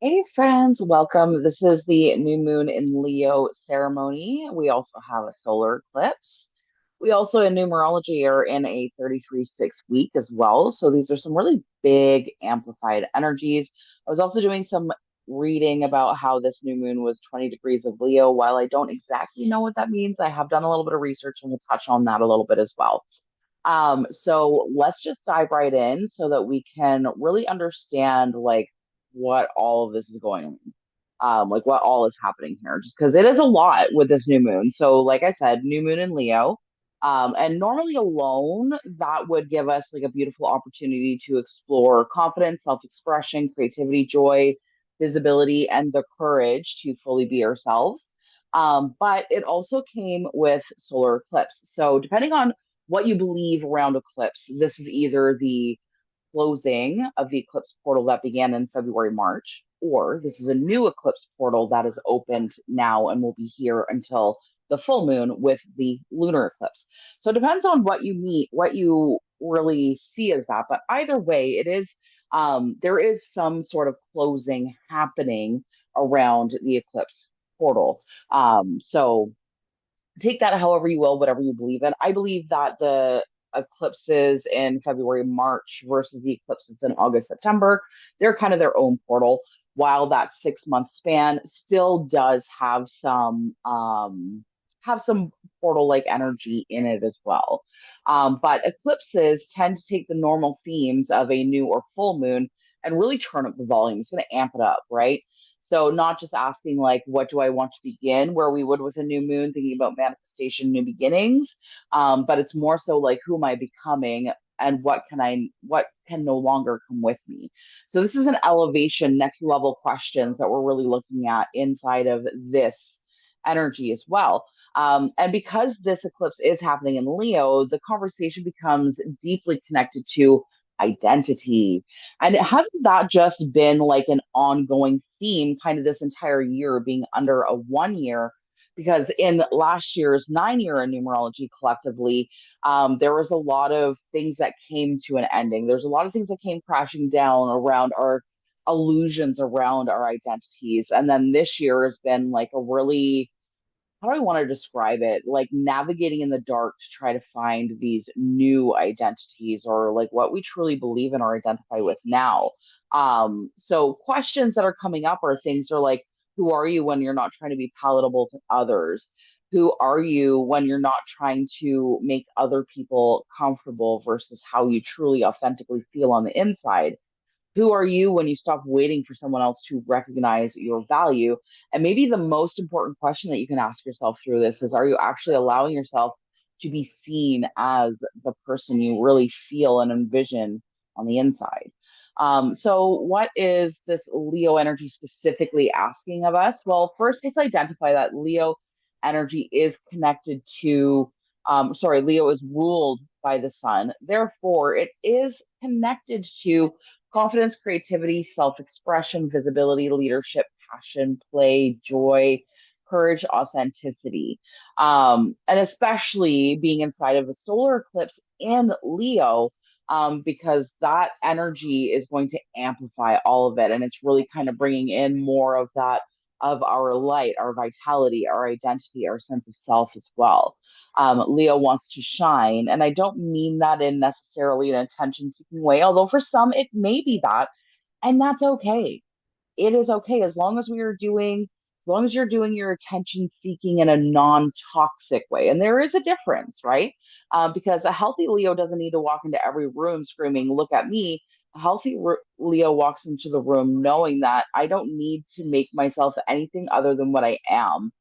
Hey friends, welcome. This is the new moon in Leo ceremony. We also have a solar eclipse. We also in numerology are in a 33-6 week as well. So these are some really big amplified energies. I was also doing some reading about how this new moon was 20 degrees of Leo. While I don't exactly know what that means, I have done a little bit of research and we'll touch on that a little bit as well. So let's just dive right in so that we can really understand like what all of this is going on. Like what all is happening here, just because it is a lot with this new moon. So, like I said, new moon in Leo. And normally alone, that would give us like a beautiful opportunity to explore confidence, self-expression, creativity, joy, visibility, and the courage to fully be ourselves. But it also came with solar eclipse. So, depending on what you believe around eclipse. This is either the closing of the eclipse portal that began in February, March, or this is a new eclipse portal that is opened now and will be here until the full moon with the lunar eclipse. So it depends on what you meet, what you really see as that. But either way, it is there is some sort of closing happening around the eclipse portal. So take that however you will, whatever you believe in. I believe that the eclipses in February, March versus the eclipses in August, September, they're kind of their own portal, while that 6 month span still does have some portal like energy in it as well. But eclipses tend to take the normal themes of a new or full moon and really turn up the volume. It's going to amp it up, right? So not just asking like, what do I want to begin, where we would with a new moon, thinking about manifestation, new beginnings, but it's more so like, who am I becoming, and what can no longer come with me. So this is an elevation, next level questions that we're really looking at inside of this energy as well. And because this eclipse is happening in Leo, the conversation becomes deeply connected to identity. And it hasn't that just been like an ongoing theme kind of this entire year being under a 1 year? Because in last year's 9 year in numerology collectively, there was a lot of things that came to an ending. There's a lot of things that came crashing down around our illusions around our identities. And then this year has been like a really, how do I want to describe it? Like navigating in the dark to try to find these new identities or like what we truly believe in or identify with now. So questions that are coming up are things are like, who are you when you're not trying to be palatable to others? Who are you when you're not trying to make other people comfortable versus how you truly authentically feel on the inside? Who are you when you stop waiting for someone else to recognize your value? And maybe the most important question that you can ask yourself through this is, are you actually allowing yourself to be seen as the person you really feel and envision on the inside? So, what is this Leo energy specifically asking of us? Well, first, let's identify that Leo energy is connected to, Leo is ruled by the sun. Therefore, it is connected to confidence, creativity, self expression, visibility, leadership, passion, play, joy, courage, authenticity. And especially being inside of a solar eclipse in Leo, because that energy is going to amplify all of it. And it's really kind of bringing in more of that, of our light, our vitality, our identity, our sense of self as well. Leo wants to shine. And I don't mean that in necessarily an attention seeking way, although for some it may be that. And that's okay. It is okay as long as you're doing your attention seeking in a non toxic way. And there is a difference, right? Because a healthy Leo doesn't need to walk into every room screaming, look at me. A healthy Leo walks into the room knowing that I don't need to make myself anything other than what I am,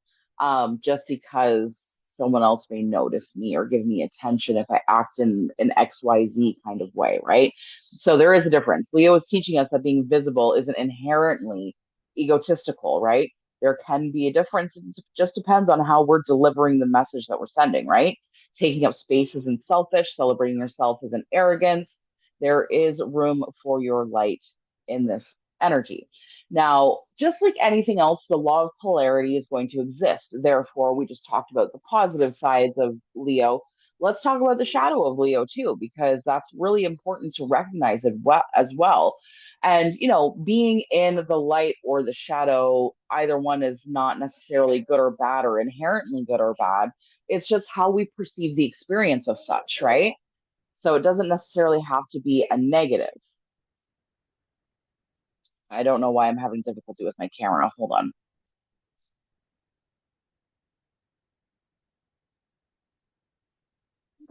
just because someone else may notice me or give me attention if I act in an XYZ kind of way, right? So there is a difference. Leo is teaching us that being visible isn't inherently egotistical, right? There can be a difference. It just depends on how we're delivering the message that we're sending, right? Taking up space isn't selfish, celebrating yourself isn't arrogance. There is room for your light in this energy. Now, just like anything else, the law of polarity is going to exist. Therefore, we just talked about the positive sides of Leo. let's talk about the shadow of Leo too, because that's really important to recognize it as well. And, being in the light or the shadow, either one is not necessarily good or bad or inherently good or bad. It's just how we perceive the experience of such, right? So it doesn't necessarily have to be a negative. I don't know why I'm having difficulty with my camera. Hold on.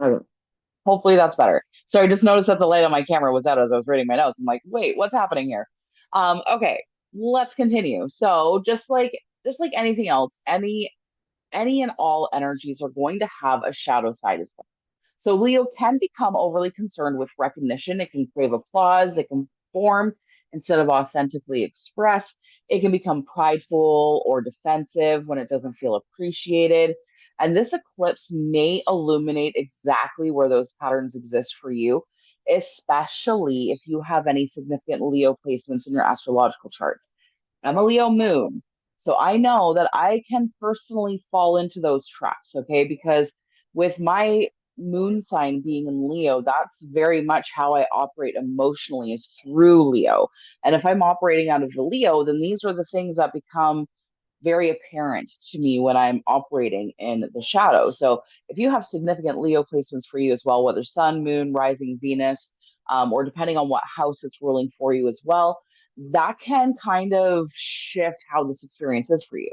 Okay. Hopefully that's better. So I just noticed that the light on my camera was out as I was reading my notes. I'm like, wait, what's happening here? Okay, let's continue. So just like anything else, any and all energies are going to have a shadow side as well. So Leo can become overly concerned with recognition. It can crave applause. It can form instead of authentically express. It can become prideful or defensive when it doesn't feel appreciated. And this eclipse may illuminate exactly where those patterns exist for you, especially if you have any significant Leo placements in your astrological charts. I'm a Leo moon. So I know that I can personally fall into those traps, okay? Because with my moon sign being in Leo, that's very much how I operate emotionally is through Leo. And if I'm operating out of the Leo, then these are the things that become very apparent to me when I'm operating in the shadow. So if you have significant Leo placements for you as well, whether Sun, Moon, Rising, Venus, or depending on what house it's ruling for you as well, that can kind of shift how this experience is for you.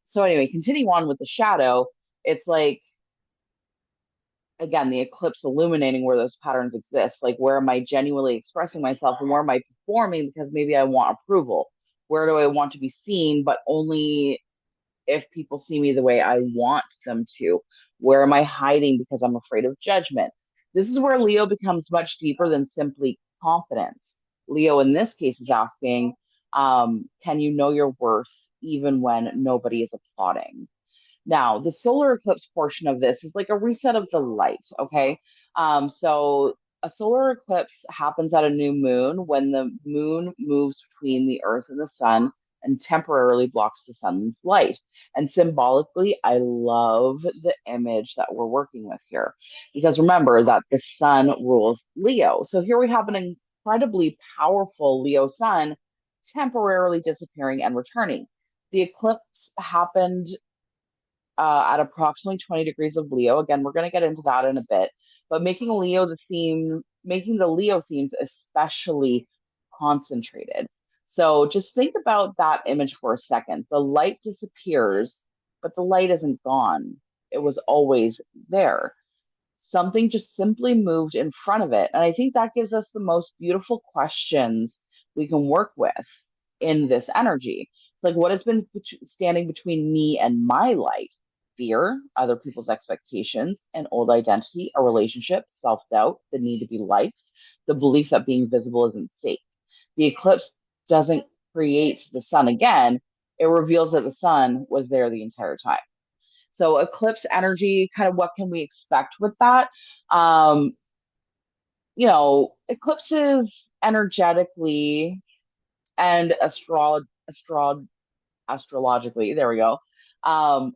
So anyway, continuing on with the shadow, it's like again the eclipse illuminating where those patterns exist. Like where am I genuinely expressing myself and where am I performing because maybe I want approval? Where do I want to be seen, but only if people see me the way I want them to? Where am I hiding because I'm afraid of judgment? This is where Leo becomes much deeper than simply confidence. Leo, in this case, is asking, can you know your worth even when nobody is applauding? Now, the solar eclipse portion of this is like a reset of the light, okay? So a solar eclipse happens at a new moon when the moon moves between the earth and the sun and temporarily blocks the sun's light. And symbolically, I love the image that we're working with here because remember that the sun rules Leo. So here we have an incredibly powerful Leo sun temporarily disappearing and returning. The eclipse happened at approximately 20 degrees of Leo. Again, we're going to get into that in a bit, but making the Leo themes especially concentrated. So just think about that image for a second. The light disappears, but the light isn't gone. It was always there. Something just simply moved in front of it. And I think that gives us the most beautiful questions we can work with in this energy. It's like, what has been standing between me and my light? Fear, other people's expectations, an old identity, a relationship, self doubt, the need to be liked, the belief that being visible isn't safe. The eclipse doesn't create the sun again, it reveals that the sun was there the entire time. So eclipse energy, kind of what can we expect with that? Um, eclipses energetically and astrologically, there we go, um,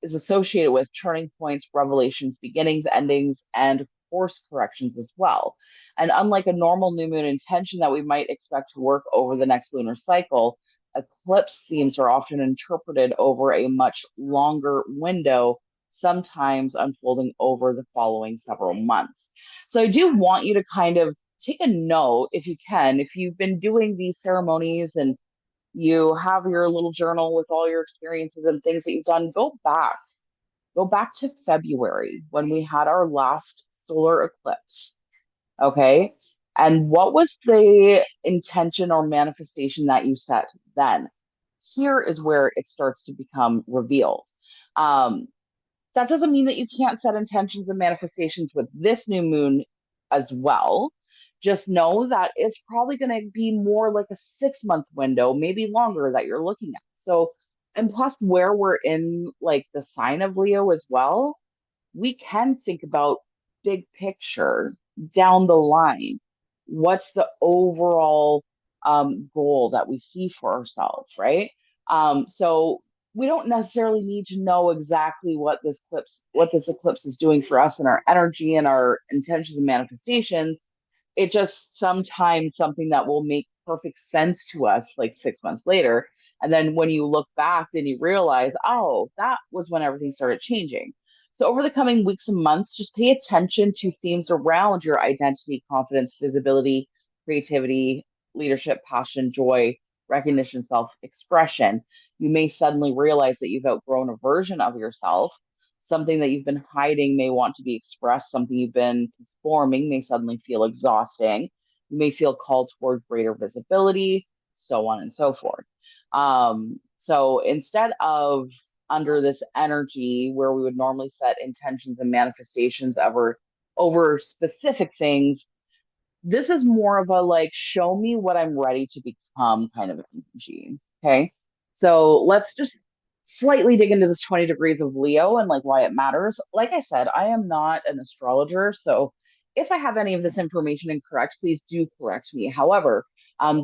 is associated with turning points, revelations, beginnings, endings, and course corrections as well. And unlike a normal new moon intention that we might expect to work over the next lunar cycle, eclipse themes are often interpreted over a much longer window, sometimes unfolding over the following several months. So I do want you to kind of take a note if you can, if you've been doing these ceremonies and you have your little journal with all your experiences and things that you've done, go back to February when we had our last solar eclipse. Okay. And what was the intention or manifestation that you set then? Here is where it starts to become revealed. Um, that doesn't mean that you can't set intentions and manifestations with this new moon as well. Just know that it's probably going to be more like a 6 month window, maybe longer that you're looking at. So, and plus, where we're in like the sign of Leo as well, we can think about big picture down the line. What's the overall goal that we see for ourselves, right? So we don't necessarily need to know exactly what this eclipse is doing for us and our energy and our intentions and manifestations. It just sometimes something that will make perfect sense to us like 6 months later. And then when you look back, then you realize, oh, that was when everything started changing. So over the coming weeks and months, just pay attention to themes around your identity, confidence, visibility, creativity, leadership, passion, joy, recognition, self-expression. You may suddenly realize that you've outgrown a version of yourself. Something that you've been hiding may want to be expressed. Something you've been performing may suddenly feel exhausting. You may feel called toward greater visibility, so on and so forth. So instead of under this energy where we would normally set intentions and manifestations over specific things, this is more of a like show me what I'm ready to become kind of energy. Okay. So let's just slightly dig into this 20 degrees of Leo and like why it matters. Like I said, I am not an astrologer, so if I have any of this information incorrect, please do correct me. However,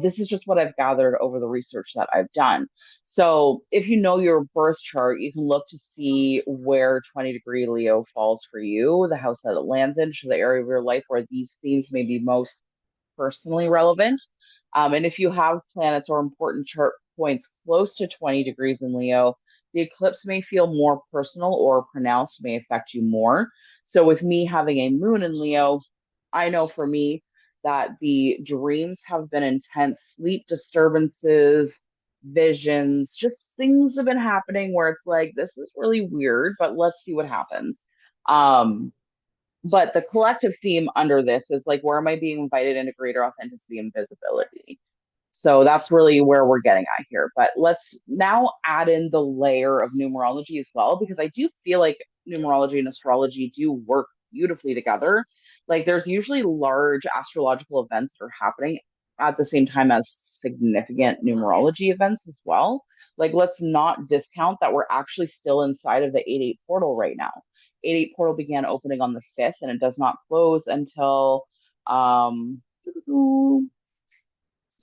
this is just what I've gathered over the research that I've done. So if you know your birth chart, you can look to see where 20-degree Leo falls for you, the house that it lands in, so the area of your life where these themes may be most personally relevant. And if you have planets or important chart points close to 20 degrees in Leo, the eclipse may feel more personal or pronounced, may affect you more. So, with me having a moon in Leo, I know for me that the dreams have been intense, sleep disturbances, visions, just things have been happening where it's like, this is really weird, but let's see what happens. Um, but the collective theme under this is like, where am I being invited into greater authenticity and visibility? So that's really where we're getting at here. But let's now add in the layer of numerology as well, because I do feel like numerology and astrology do work beautifully together. Like there's usually large astrological events that are happening at the same time as significant numerology events as well. Like let's not discount that we're actually still inside of the 8-8 portal right now. 8-8 portal began opening on the 5th and it does not close until um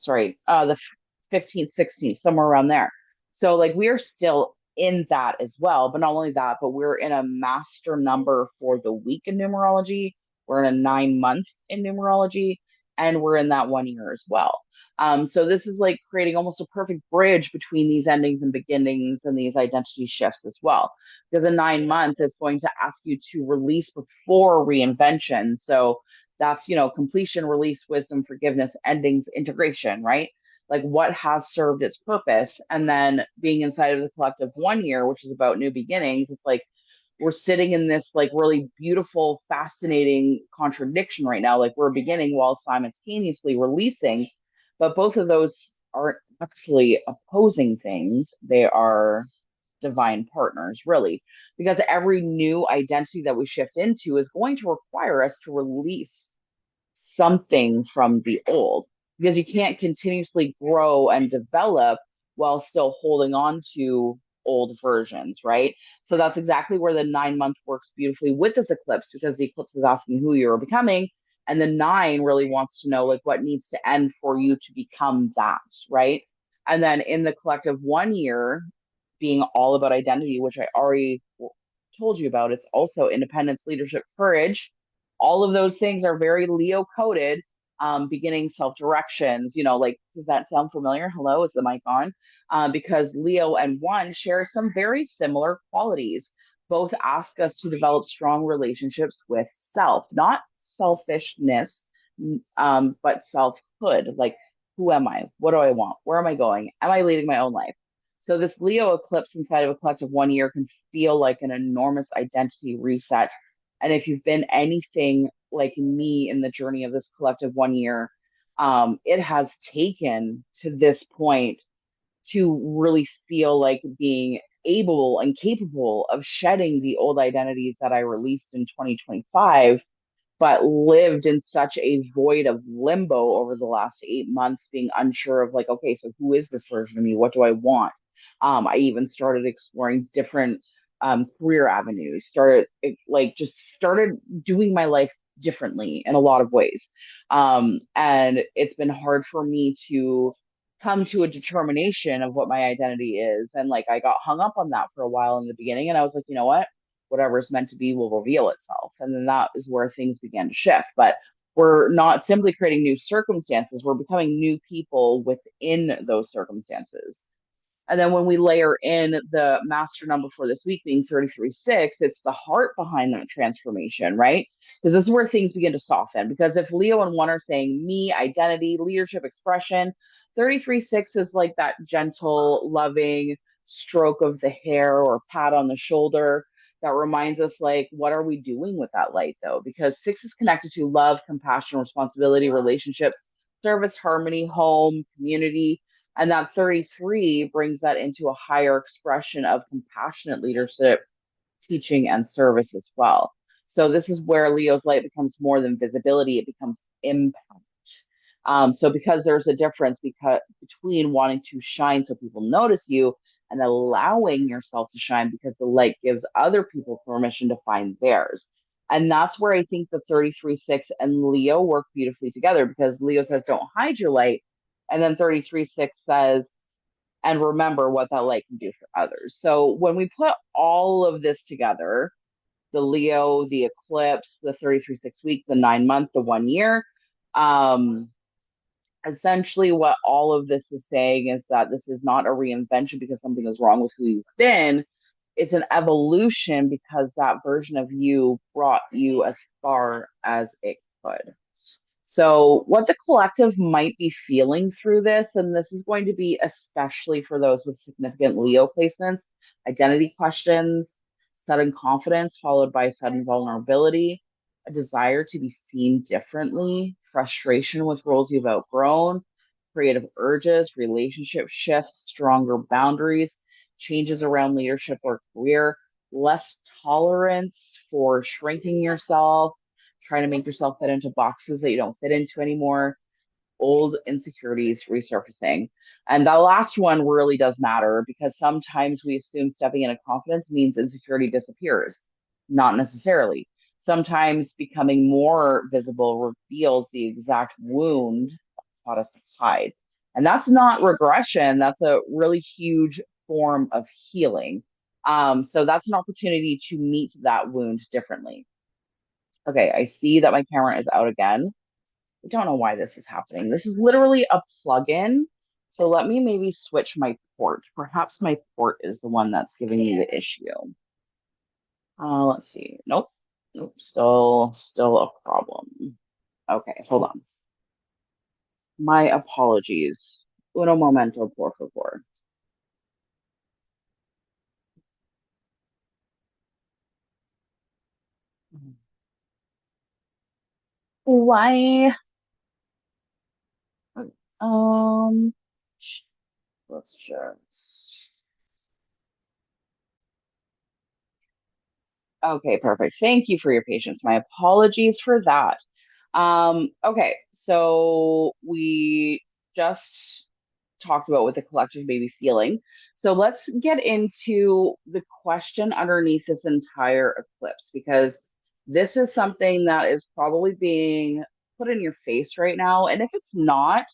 the 15th, 16th, somewhere around there. So like we're still in that as well, but not only that, but we're in a master number for the week in numerology. We're in a 9 month in numerology, and we're in that 1 year as well. So this is like creating almost a perfect bridge between these endings and beginnings and these identity shifts as well. Because a 9 month is going to ask you to release before reinvention. So that's, completion, release, wisdom, forgiveness, endings, integration, right? Like what has served its purpose. And then being inside of the collective 1 year, which is about new beginnings, it's like we're sitting in this like really beautiful, fascinating contradiction right now. Like we're beginning while simultaneously releasing, but both of those aren't actually opposing things. They are divine partners, really, because every new identity that we shift into is going to require us to release something from the old because you can't continuously grow and develop while still holding on to old versions, right? So that's exactly where the 9 month works beautifully with this eclipse because the eclipse is asking who you're becoming. And the nine really wants to know like what needs to end for you to become that, right? And then in the collective 1 year, being all about identity, which I already told you about, it's also independence, leadership, courage. All of those things are very Leo coded, beginning self directions. Like, does that sound familiar? Hello, is the mic on? Because Leo and one share some very similar qualities. Both ask us to develop strong relationships with self, not selfishness, but selfhood. Like, who am I? What do I want? Where am I going? Am I leading my own life? So, this Leo eclipse inside of a collective 1 year can feel like an enormous identity reset. And if you've been anything like me in the journey of this collective 1 year, it has taken to this point to really feel like being able and capable of shedding the old identities that I released in 2025 but lived in such a void of limbo over the last 8 months, being unsure of like, okay, so who is this version of me? What do I want? I even started exploring different career avenues, started doing my life differently in a lot of ways. And it's been hard for me to come to a determination of what my identity is. And like I got hung up on that for a while in the beginning. And I was like, you know what? Whatever is meant to be will reveal itself. And then that is where things began to shift. But we're not simply creating new circumstances, we're becoming new people within those circumstances. And then when we layer in the master number for this week being 33.6, it's the heart behind that transformation, right? Because this is where things begin to soften. Because if Leo and 1 are saying me, identity, leadership, expression, 33.6 is like that gentle, loving stroke of the hair or pat on the shoulder that reminds us, like, what are we doing with that light, though? Because 6 is connected to love, compassion, responsibility, relationships, service, harmony, home, community, and that 33 brings that into a higher expression of compassionate leadership, teaching, and service as well. So this is where Leo's light becomes more than visibility, it becomes impact. So because there's a difference between wanting to shine so people notice you and allowing yourself to shine because the light gives other people permission to find theirs. And that's where I think the 33.6 and Leo work beautifully together because Leo says, don't hide your light. And then 33.6 says, and remember what that light can do for others. So when we put all of this together, the Leo, the eclipse, the 33.6 week, the 9 month, the 1 year, um, essentially what all of this is saying is that this is not a reinvention because something is wrong with who you've been. It's an evolution because that version of you brought you as far as it could. So, what the collective might be feeling through this, and this is going to be especially for those with significant Leo placements, identity questions, sudden confidence followed by sudden vulnerability, a desire to be seen differently, frustration with roles you've outgrown, creative urges, relationship shifts, stronger boundaries, changes around leadership or career, less tolerance for shrinking yourself, trying to make yourself fit into boxes that you don't fit into anymore, old insecurities resurfacing. And that last one really does matter because sometimes we assume stepping into confidence means insecurity disappears. Not necessarily. Sometimes becoming more visible reveals the exact wound that taught us to hide. And that's not regression, that's a really huge form of healing. So that's an opportunity to meet that wound differently. Okay, I see that my camera is out again. I don't know why this is happening. This is literally a plugin. So let me maybe switch my port. Perhaps my port is the one that's giving me the issue. Let's see. Nope. Nope. Still a problem. Okay, hold on. My apologies. Uno momento, por favor. Why? Um, let's just. Okay, perfect. Thank you for your patience. My apologies for that. Okay, so we just talked about what the collective may be feeling. So let's get into the question underneath this entire eclipse because this is something that is probably being put in your face right now. And if it's not,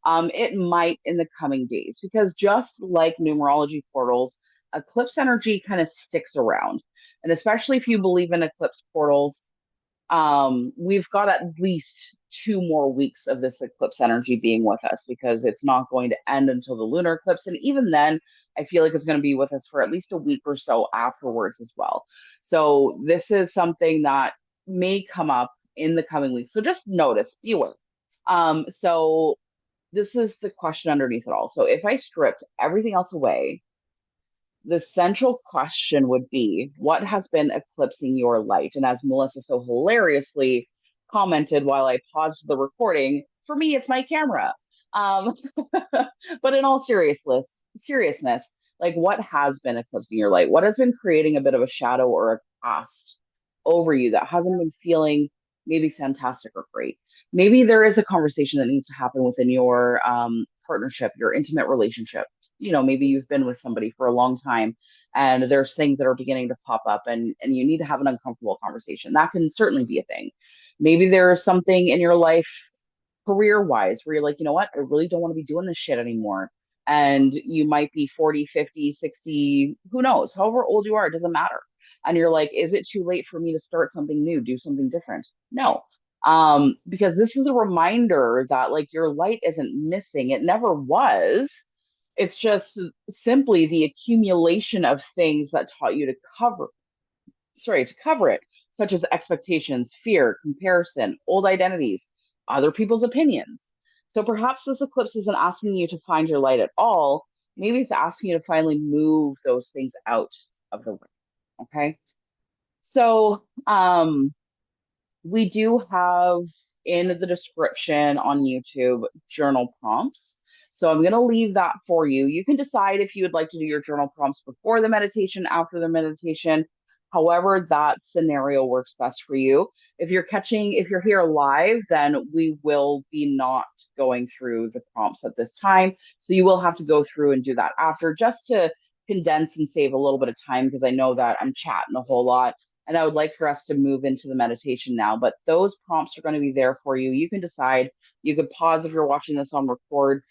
it might in the coming days because just like numerology portals, eclipse energy kind of sticks around. And especially if you believe in eclipse portals, we've got at least 2 more weeks of this eclipse energy being with us because it's not going to end until the lunar eclipse. And even then, I feel like it's going to be with us for at least a week or so afterwards as well. So this is something that may come up in the coming weeks. So just notice, be aware. So this is the question underneath it all. So if I stripped everything else away, the central question would be what has been eclipsing your light? And as Melissa so hilariously commented while I paused the recording, for me, it's my camera. Um, but in all seriousness, like what has been eclipsing your light? What has been creating a bit of a shadow or a cast over you that hasn't been feeling maybe fantastic or great? Maybe there is a conversation that needs to happen within your partnership, your intimate relationship. Maybe you've been with somebody for a long time and there's things that are beginning to pop up and you need to have an uncomfortable conversation. That can certainly be a thing. Maybe there is something in your life career wise, where you're like, you know what, I really don't want to be doing this shit anymore. And you might be 40, 50, 60, who knows, however old you are, it doesn't matter. And you're like, is it too late for me to start something new, do something different? No. Because this is a reminder that like your light isn't missing. It never was. It's just simply the accumulation of things that taught you to cover it, such as expectations, fear, comparison, old identities, other people's opinions. So perhaps this eclipse isn't asking you to find your light at all. Maybe it's asking you to finally move those things out of the way. Okay. So, we do have in the description on YouTube journal prompts. So I'm going to leave that for you. You can decide if you would like to do your journal prompts before the meditation, after the meditation, however that scenario works best for you. If you're here live, then we will be not going through the prompts at this time. So you will have to go through and do that after just to condense and save a little bit of time because I know that I'm chatting a whole lot and I would like for us to move into the meditation now, but those prompts are going to be there for you. You can decide. You could pause if you're watching this on record,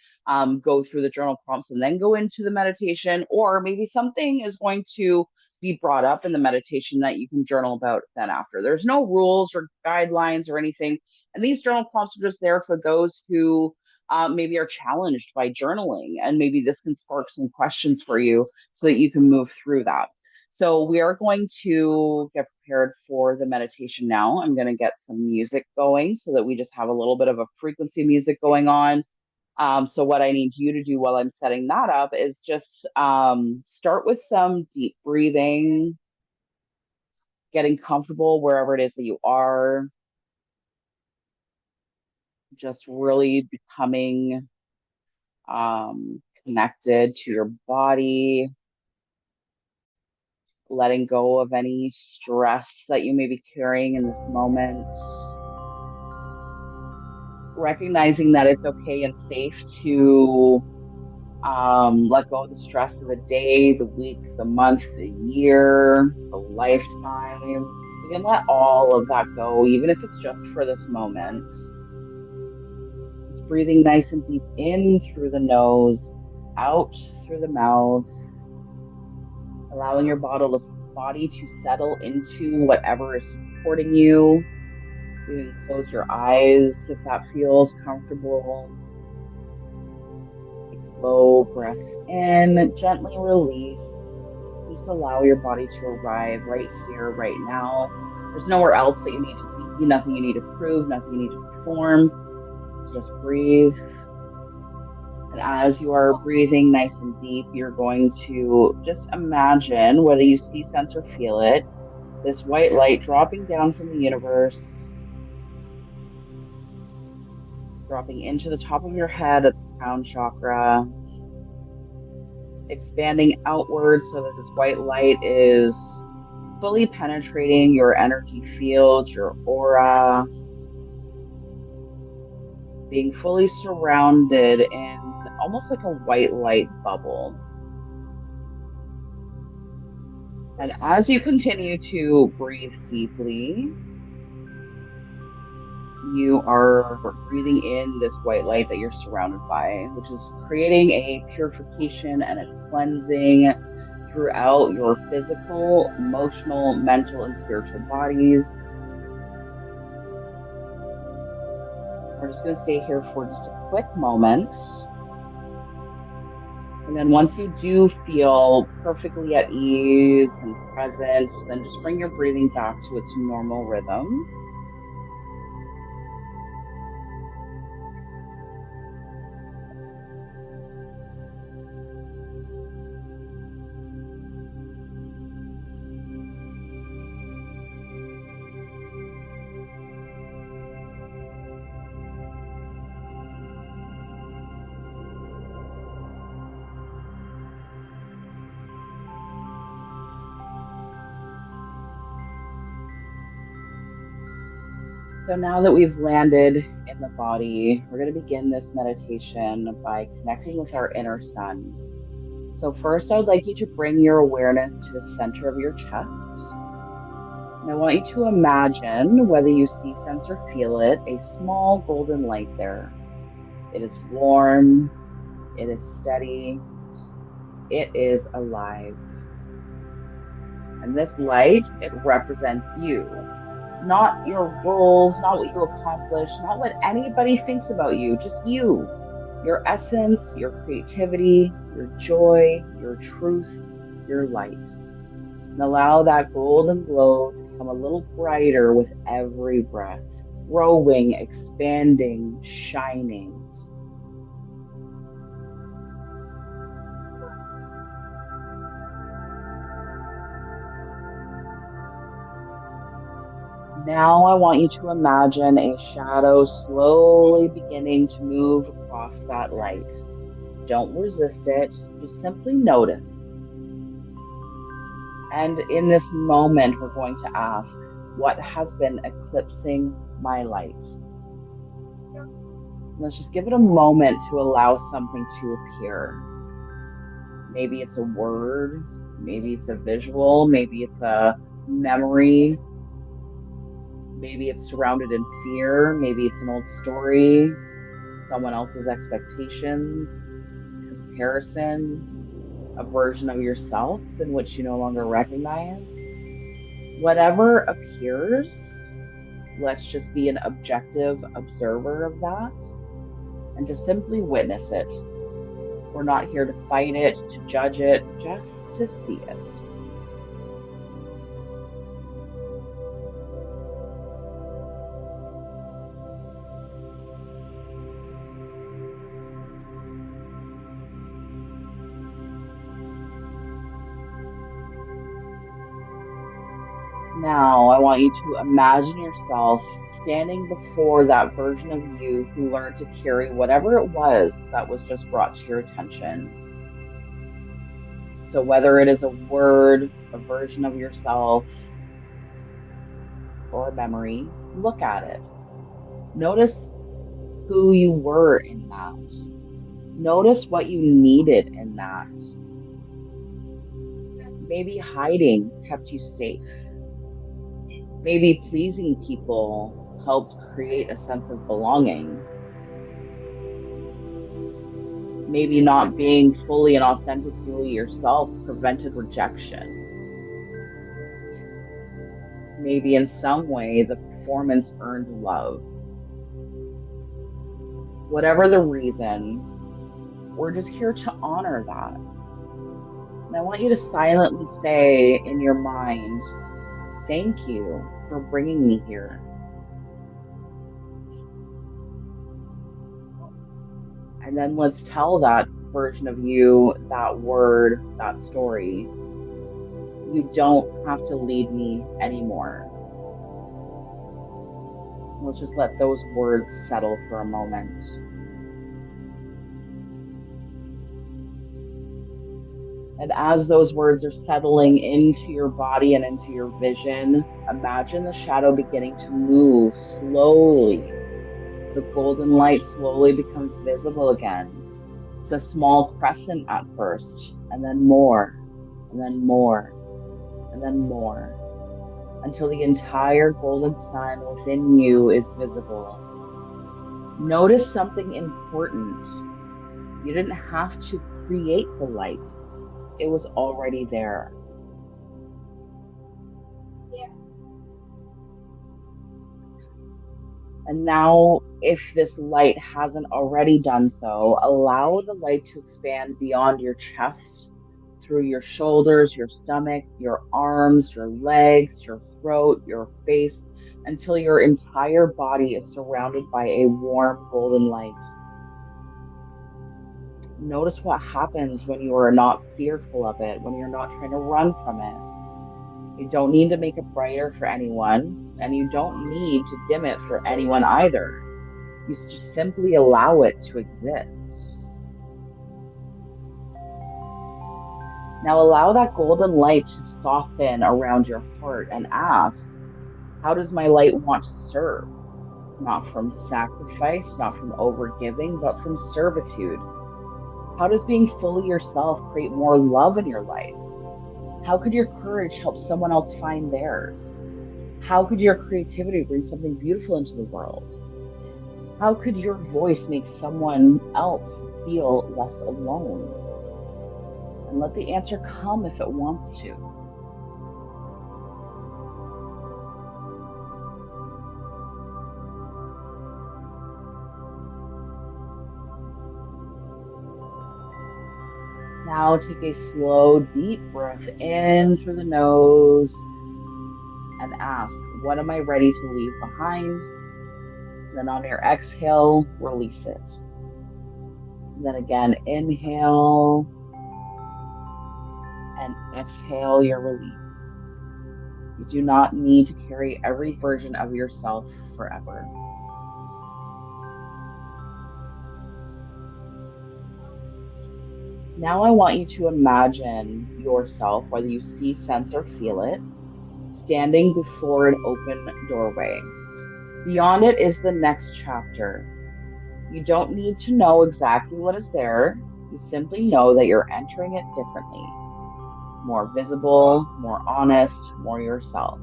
go through the journal prompts and then go into the meditation, or maybe something is going to be brought up in the meditation that you can journal about then after. There's no rules or guidelines or anything. And these journal prompts are just there for those who maybe are challenged by journaling. And maybe this can spark some questions for you so that you can move through that. So we are going to get prepared for the meditation now. I'm going to get some music going so that we just have a little bit of a frequency music going on. So what I need you to do while I'm setting that up is just start with some deep breathing, getting comfortable wherever it is that you are, just really becoming connected to your body, letting go of any stress that you may be carrying in this moment, recognizing that it's okay and safe to let go of the stress of the day, the week, the month, the year, the lifetime. You can let all of that go, even if it's just for this moment. Just breathing nice and deep in through the nose, out through the mouth, allowing your body to settle into whatever is supporting you. You can close your eyes if that feels comfortable. Take slow breaths in, gently release. Just allow your body to arrive right here, right now. There's nowhere else that you need to be, nothing you need to prove, nothing you need to perform. So just breathe. And as you are breathing nice and deep, you're going to just imagine, whether you see, sense, or feel it, this white light dropping down from the universe, dropping into the top of your head at the crown chakra, expanding outwards so that this white light is fully penetrating your energy field, your aura, being fully surrounded in almost like a white light bubble. And as you continue to breathe deeply, you are breathing in this white light that you're surrounded by, which is creating a purification and a cleansing throughout your physical, emotional, mental, and spiritual bodies. We're just going to stay here for just a quick moment. And then once you do feel perfectly at ease and present, then just bring your breathing back to its normal rhythm. So now that we've landed in the body, we're going to begin this meditation by connecting with our inner sun. So first, I would like you to bring your awareness to the center of your chest. And I want you to imagine, whether you see, sense, or feel it, a small golden light there. It is warm, it is steady, it is alive. And this light, it represents you, not your goals, not what you accomplish, not what anybody thinks about you, just you, your essence, your creativity, your joy, your truth, your light. And allow that golden glow to become a little brighter with every breath, growing, expanding, shining. Now I want you to imagine a shadow slowly beginning to move across that light. Don't resist it, just simply notice. And in this moment, we're going to ask, what has been eclipsing my light? Let's just give it a moment to allow something to appear. Maybe it's a word, maybe it's a visual, maybe it's a memory, maybe it's surrounded in fear, maybe it's an old story, someone else's expectations, comparison, a version of yourself in which you no longer recognize. Whatever appears, let's just be an objective observer of that and just simply witness it. We're not here to fight it, to judge it, just to see it. Now, I want you to imagine yourself standing before that version of you who learned to carry whatever it was that was just brought to your attention. So, whether it is a word, a version of yourself, or a memory, look at it. Notice who you were in that. Notice what you needed in that. Maybe hiding kept you safe. Maybe pleasing people helped create a sense of belonging. Maybe not being fully and authentically yourself prevented rejection. Maybe in some way the performance earned love. Whatever the reason, we're just here to honor that. And I want you to silently say in your mind, thank you for bringing me here. And then let's tell that version of you, that word, that story. You don't have to lead me anymore. Let's just let those words settle for a moment. And as those words are settling into your body and into your vision, imagine the shadow beginning to move slowly. The golden light slowly becomes visible again. It's a small crescent at first, and then more, and then more, and then more, until the entire golden sun within you is visible. Notice something important. You didn't have to create the light, it was already there. And now, if this light hasn't already done so, allow the light to expand beyond your chest, through your shoulders, your stomach, your arms, your legs, your throat, your face, until your entire body is surrounded by a warm golden light. Notice what happens when you are not fearful of it, when you're not trying to run from it. You don't need to make it brighter for anyone, and you don't need to dim it for anyone either. You just simply allow it to exist. Now allow that golden light to soften around your heart and ask, how does my light want to serve? Not from sacrifice, not from overgiving, but from servitude. How does being fully yourself create more love in your life? How could your courage help someone else find theirs? How could your creativity bring something beautiful into the world? How could your voice make someone else feel less alone? And let the answer come if it wants to. Now take a slow, deep breath in through the nose and ask, what am I ready to leave behind? Then on your exhale, release it. Then again, inhale and exhale your release. You do not need to carry every version of yourself forever. Now I want you to imagine yourself, whether you see, sense, or feel it, standing before an open doorway. Beyond it is the next chapter. You don't need to know exactly what is there. You simply know that you're entering it differently, more visible, more honest, more yourself.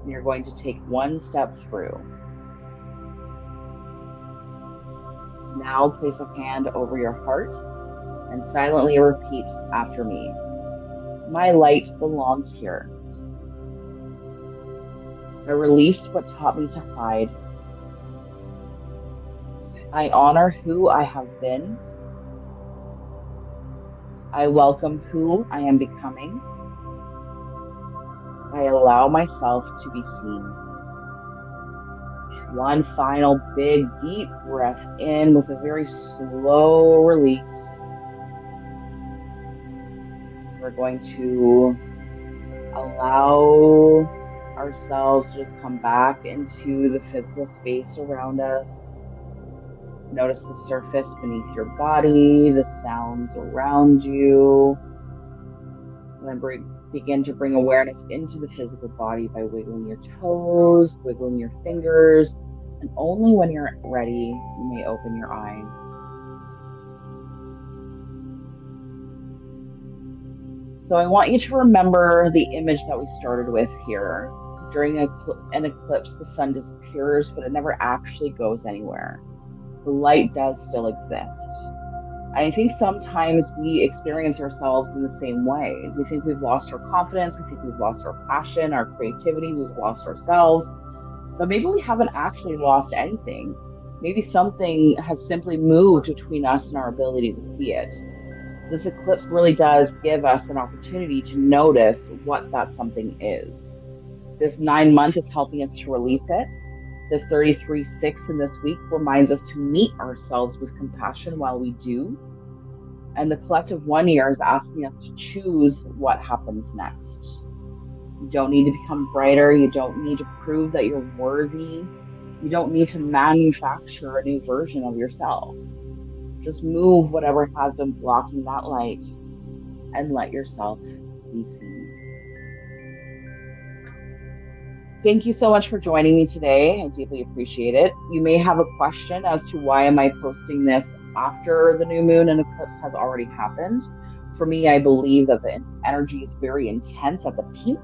And you're going to take one step through. Now place a hand over your heart and silently repeat after me. My light belongs here. I released what taught me to hide. I honor who I have been. I welcome who I am becoming. I allow myself to be seen. One final big, deep breath in with a very slow release. We're going to allow ourselves to just come back into the physical space around us. Notice the surface beneath your body, the sounds around you. And then begin to bring awareness into the physical body by wiggling your toes, wiggling your fingers, and only when you're ready, you may open your eyes. So I want you to remember the image that we started with here. During an eclipse, the sun disappears, but it never actually goes anywhere. The light does still exist. I think sometimes we experience ourselves in the same way. We think we've lost our confidence. We think we've lost our passion, our creativity. We've lost ourselves. But maybe we haven't actually lost anything. Maybe something has simply moved between us and our ability to see it. This eclipse really does give us an opportunity to notice what that something is. This 9 month is helping us to release it. The 33-6 in this week reminds us to meet ourselves with compassion while we do. And the collective 1 year is asking us to choose what happens next. You don't need to become brighter. You don't need to prove that you're worthy. You don't need to manufacture a new version of yourself. Just move whatever has been blocking that light and let yourself be seen. Thank you so much for joining me today. I deeply appreciate it. You may have a question as to why am I posting this after the new moon and eclipse has already happened. For me, I believe that the energy is very intense at the peak.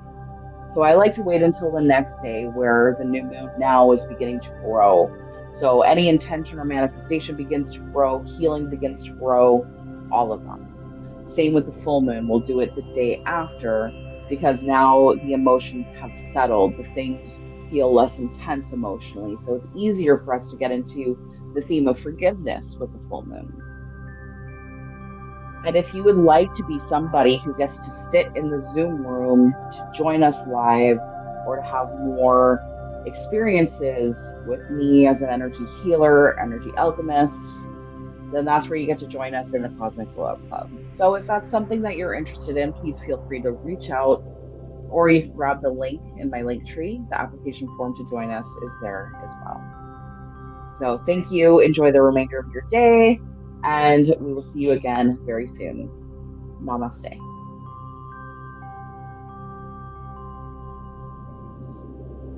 So I like to wait until the next day where the new moon now is beginning to grow. So any intention or manifestation begins to grow, healing begins to grow, all of them. Same with the full moon. We'll do it the day after because now the emotions have settled. The things feel less intense emotionally. So it's easier for us to get into the theme of forgiveness with the full moon. And if you would like to be somebody who gets to sit in the Zoom room to join us live or to have more experiences with me as an energy healer, energy alchemist, then that's where you get to join us in the Cosmic Glow Up Club. So if that's something that you're interested in, please feel free to reach out, or you can grab the link in my link tree. The application form to join us is there as well. So thank you. Enjoy the remainder of your day, and we will see you again very soon. Namaste.